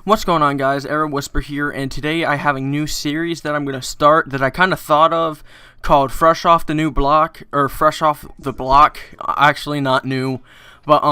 What's going on, guys? Arrow Whisper here, and today I have a new series that I'm going to start that I kind of thought of called Fresh Off the Block. Actually, not new, but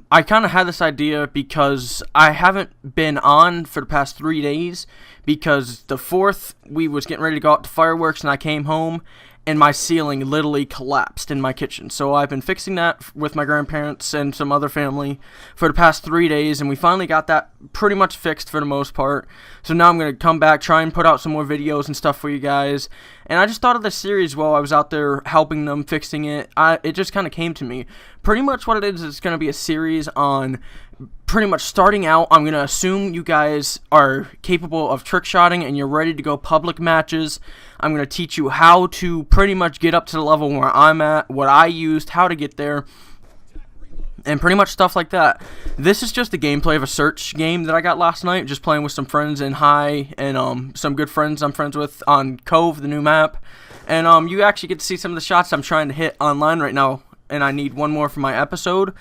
I kind of had this idea because I haven't been on for the past 3 days because the 4th we was getting ready to go out to fireworks and I came home and my ceiling literally collapsed in my kitchen. So I've been fixing that with my grandparents and some other family for the past 3 days, and we finally got that pretty much fixed for the most part. So now I'm going to come back, try and put out some more videos and stuff for you guys. And I just thought of this series while I was out there helping them fixing it. It just kind of came to me. Pretty much what it is, it's going to be a series on pretty much starting out. I'm going to assume you guys are capable of trick shotting and you're ready to go public matches. I'm going to teach you how to pretty much get up to the level where I'm at, what I used, how to get there, and pretty much stuff like that. This is just a gameplay of a search game that I got last night, just playing with some friends in High and some good friends I'm friends with on Cove, the new map. And you actually get to see some of the shots I'm trying to hit online right now, and I need one more for my episode.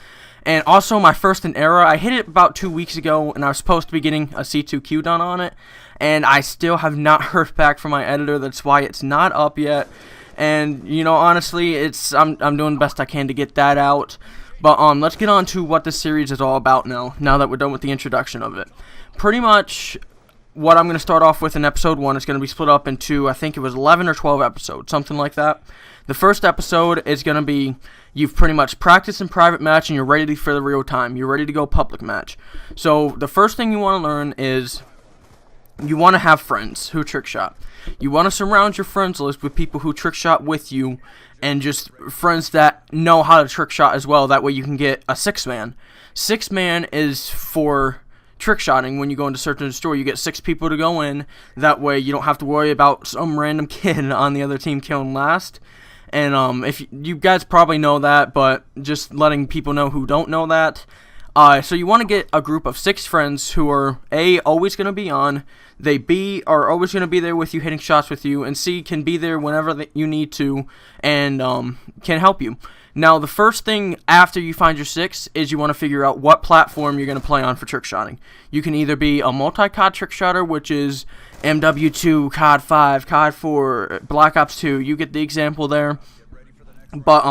And also my first in era, I hit it about 2 weeks ago, and I was supposed to be getting a C2Q done on it, and I still have not heard back from my editor. That's why it's not up yet. And you know, honestly, I'm doing the best I can to get that out. But let's get on to what this series is all about now that we're done with the introduction of it. Pretty much what I'm going to start off with in episode 1 is going to be split up into, I think it was 11 or 12 episodes, something like that. The first episode is going to be, you've pretty much practiced in private match and you're ready for the real time. You're ready to go public match. So the first thing you want to learn is you want to have friends who trick shot. You want to surround your friends list with people who trick shot with you, and just friends that know how to trick shot as well. That way you can get a 6-man. 6-man is for trick shotting. When you go into search in the store, you get 6 people to go in. That way you don't have to worry about some random kid on the other team killing last. And if you guys probably know that, but just letting people know who don't know that. So you want to get a group of 6 friends who are A, always going to be on, they B, are always going to be there with you, hitting shots with you, and C, can be there whenever you need to, and can help you. Now, the first thing after you find your 6 is you want to figure out what platform you're going to play on for trick shotting. You can either be a multi-COD trick shotter, which is MW2, COD 5, COD 4, Black Ops 2, you get the example there. But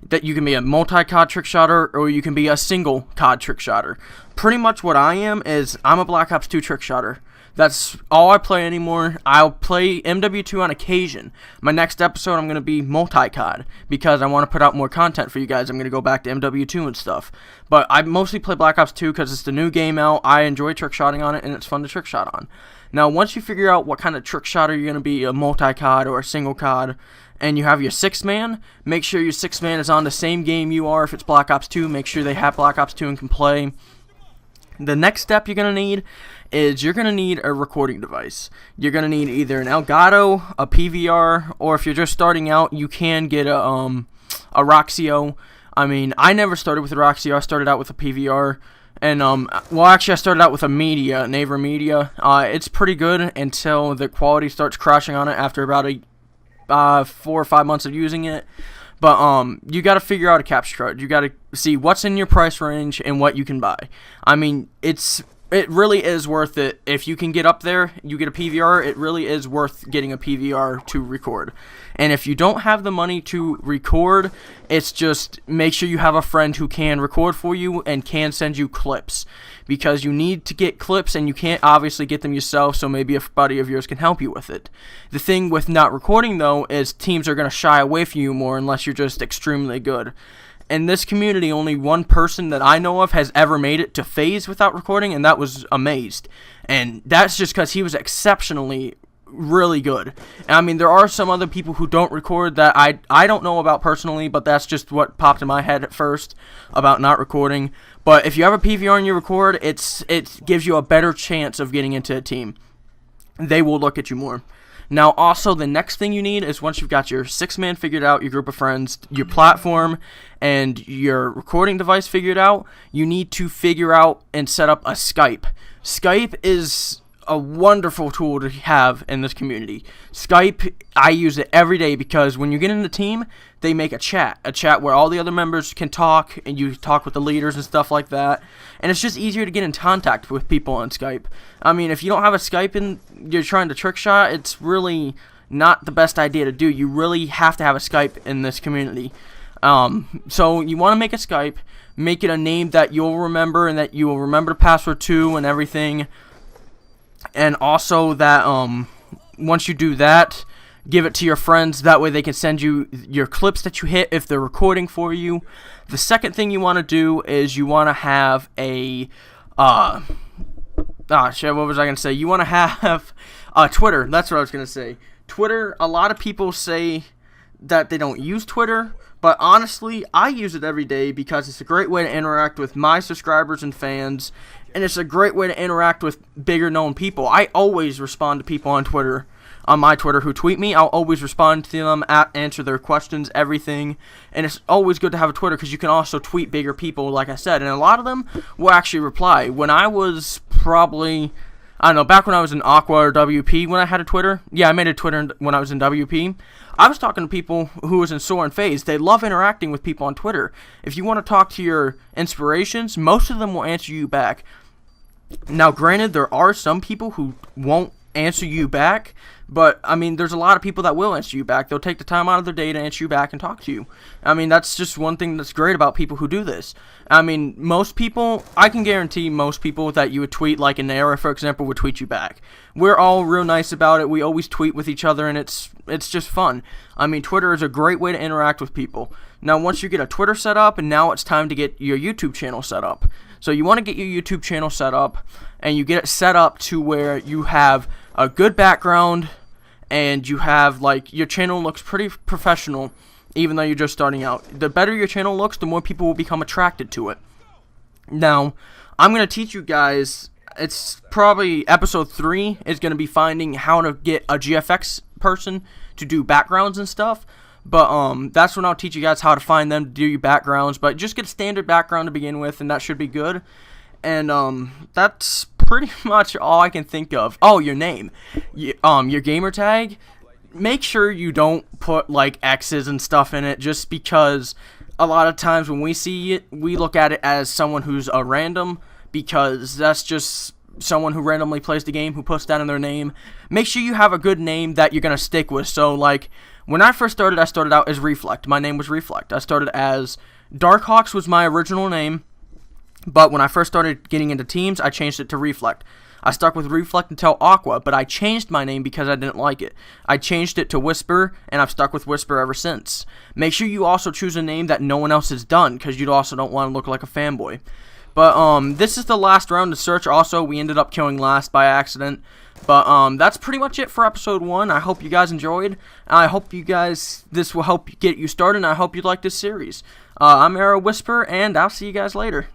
that you can be a multi-COD trick shotter, or you can be a single COD trick shotter. Pretty much what I am is I'm a Black Ops 2 trick shotter. That's all I play anymore. I'll play MW2 on occasion. My next episode I'm going to be multi-COD because I want to put out more content for you guys. I'm going to go back to MW2 and stuff. But I mostly play Black Ops 2 because it's the new game out. I enjoy trick shotting on it, and it's fun to trick shot on. Now, once you figure out what kind of trick shotter you're going to be, a multi-COD or a single COD, and you have your 6-man, make sure your 6-man is on the same game you are. If it's Black Ops 2, make sure they have Black Ops 2 and can play. The next step you're going to need is you're going to need a recording device. You're going to need either an Elgato, a PVR, or if you're just starting out, you can get a Roxio. I mean, I never started with a Roxio. I started out with a PVR. And, well, actually, I started out with a Naver Media. It's pretty good until the quality starts crashing on it after about 4 or 5 months of using it. But you got to figure out a capture card. You got to see what's in your price range and what you can buy. I mean, it really is worth it. If you can get up there, you get a PVR, it really is worth getting a PVR to record. And if you don't have the money to record, it's just make sure you have a friend who can record for you and can send you clips. Because you need to get clips and you can't obviously get them yourself, so maybe a buddy of yours can help you with it. The thing with not recording, though, is teams are going to shy away from you more unless you're just extremely good. In this community, only one person that I know of has ever made it to FaZe without recording, and that was Amazed. And that's just because he was exceptionally really good. And, I mean, there are some other people who don't record that I don't know about personally, but that's just what popped in my head at first about not recording. But if you have a PVR and you record, it gives you a better chance of getting into a team. They will look at you more. Now, also, the next thing you need is once you've got your 6-man figured out, your group of friends, your platform, and your recording device figured out, you need to figure out and set up a Skype. Skype is a wonderful tool to have in this community. Skype, I use it every day because when you get in the team, they make a chat where all the other members can talk, and you talk with the leaders and stuff like that. And it's just easier to get in contact with people on Skype. I mean, if you don't have a Skype and you're trying to trick shot, it's really not the best idea to do. You really have to have a Skype in this community. So you want to make a Skype, make it a name that you'll remember and that you will remember the password to and everything. And also that once you do that, give it to your friends. That way they can send you your clips that you hit if they're recording for you. The second thing you want to do is you want to have a what was I going to say? You want to have Twitter. That's what I was going to say. Twitter, a lot of people say that they don't use Twitter, but honestly, I use it every day because it's a great way to interact with my subscribers and fans, and it's a great way to interact with bigger known people. I always respond to people on Twitter, on my Twitter, who tweet me. I'll always respond to them, answer their questions, everything, and it's always good to have a Twitter because you can also tweet bigger people, like I said, and a lot of them will actually reply. When I was probably, I don't know, back when I was in Aqua or WP, when I had a Twitter, I made a Twitter when I was in WP, I was talking to people who was in Soar and FaZe. They love interacting with people on Twitter. If you want to talk to your inspirations, most of them will answer you back. Now, granted, there are some people who won't answer you back, but, I mean, there's a lot of people that will answer you back. They'll take the time out of their day to answer you back and talk to you. I mean, that's just one thing that's great about people who do this. I mean, most people, I can guarantee most people that you would tweet, like Inera, for example, would tweet you back. We're all real nice about it. We always tweet with each other, and it's just fun. I mean, Twitter is a great way to interact with people. Now, once you get a Twitter set up, and now it's time to get your YouTube channel set up. So you want to get your YouTube channel set up, and you get it set up to where you have a good background, and you have, like, your channel looks pretty professional, even though you're just starting out. The better your channel looks, the more people will become attracted to it. Now, I'm going to teach you guys, it's probably episode 3 is going to be finding how to get a GFX person to do backgrounds and stuff. But that's when I'll teach you guys how to find them to do your backgrounds. But just get a standard background to begin with, and that should be good. And that's pretty much all I can think of. Oh, your name. Your gamer tag. Make sure you don't put like X's and stuff in it, just because a lot of times when we see it, we look at it as someone who's a random, because that's just someone who randomly plays the game who puts that in their name. Make sure you have a good name that you're going to stick with. So, like, when I first started, I started out as Reflect. My name was Reflect. I started as Darkhawks was my original name, but when I first started getting into teams, I changed it to Reflect. I stuck with Reflect until Aqua, but I changed my name because I didn't like it. I changed it to Whisper, and I've stuck with Whisper ever since. Make sure you also choose a name that no one else has done, because you also don't want to look like a fanboy. But this is the last round of search. Also, we ended up killing last by accident. But that's pretty much it for episode 1. I hope you guys enjoyed. I hope you guys, this will help get you started, and I hope you like this series. I'm Arrow Whisper, and I'll see you guys later.